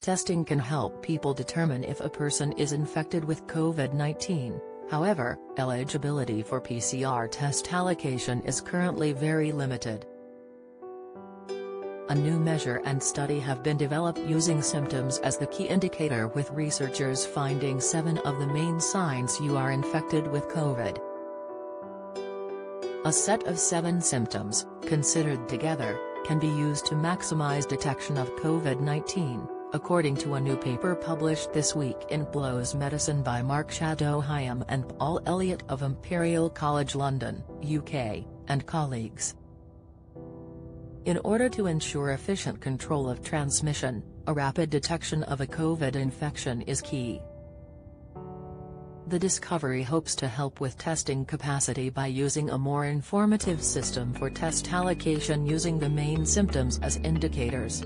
testing can help people determine if a person is infected with COVID-19. However, eligibility for PCR test allocation is currently very limited. A new measure and study have been developed using symptoms as the key indicator, with researchers finding 7 of the main signs you are infected with COVID. A set of 7 symptoms, considered together, can be used to maximize detection of COVID-19, according to a new paper published this week in PLOS Medicine by Mark Shadow-Hyam and Paul Elliott of Imperial College London, UK, and colleagues. In order to ensure efficient control of transmission, a rapid detection of a COVID infection is key. The discovery hopes to help with testing capacity by using a more informative system for test allocation using the main symptoms as indicators.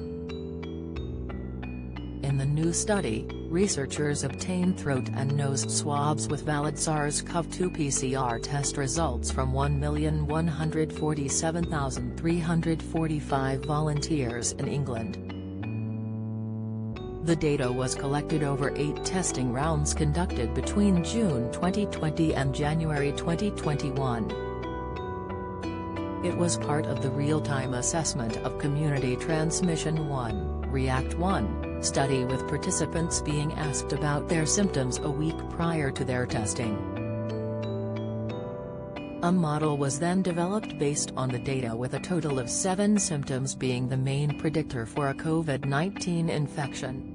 In the new study, researchers obtained throat and nose swabs with valid SARS-CoV-2 PCR test results from 1,147,345 volunteers in England. The data was collected over 8 testing rounds conducted between June 2020 and January 2021. It was part of the Real-Time Assessment of Community Transmission 1, REACT-1, study, with participants being asked about their symptoms a week prior to their testing. A model was then developed based on the data, with a total of 7 symptoms being the main predictor for a COVID-19 infection.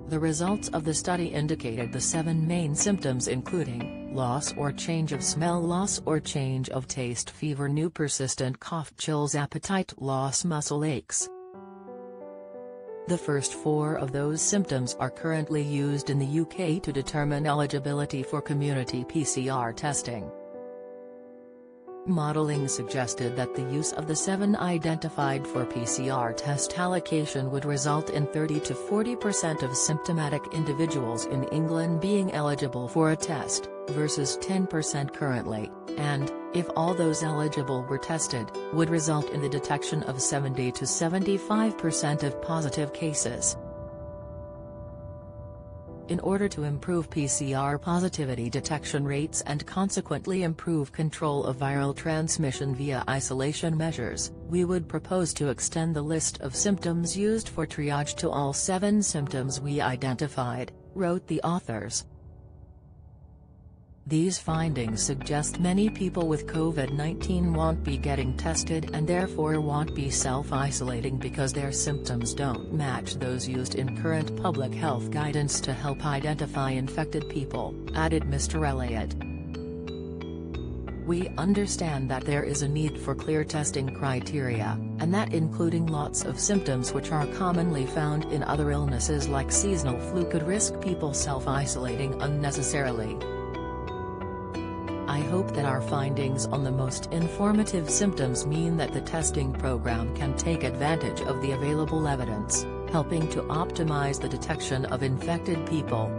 The results of the study indicated the 7 main symptoms, including loss or change of smell, loss or change of taste, fever, new persistent cough, chills, appetite loss, muscle aches. The first 4 of those symptoms are currently used in the UK to determine eligibility for community PCR testing. Modeling suggested that the use of the 7 identified for PCR test allocation would result in 30 to 40% of symptomatic individuals in England being eligible for a test, versus 10% currently, and, if all those eligible were tested, would result in the detection of 70 to 75% of positive cases. In order to improve PCR positivity detection rates and consequently improve control of viral transmission via isolation measures, we would propose to extend the list of symptoms used for triage to all 7 symptoms we identified, wrote the authors. These findings suggest many people with COVID-19 won't be getting tested and therefore won't be self-isolating because their symptoms don't match those used in current public health guidance to help identify infected people, added Mr. Elliott. We understand that there is a need for clear testing criteria, and that including lots of symptoms which are commonly found in other illnesses like seasonal flu could risk people self-isolating unnecessarily. I hope that our findings on the most informative symptoms mean that the testing program can take advantage of the available evidence, helping to optimize the detection of infected people.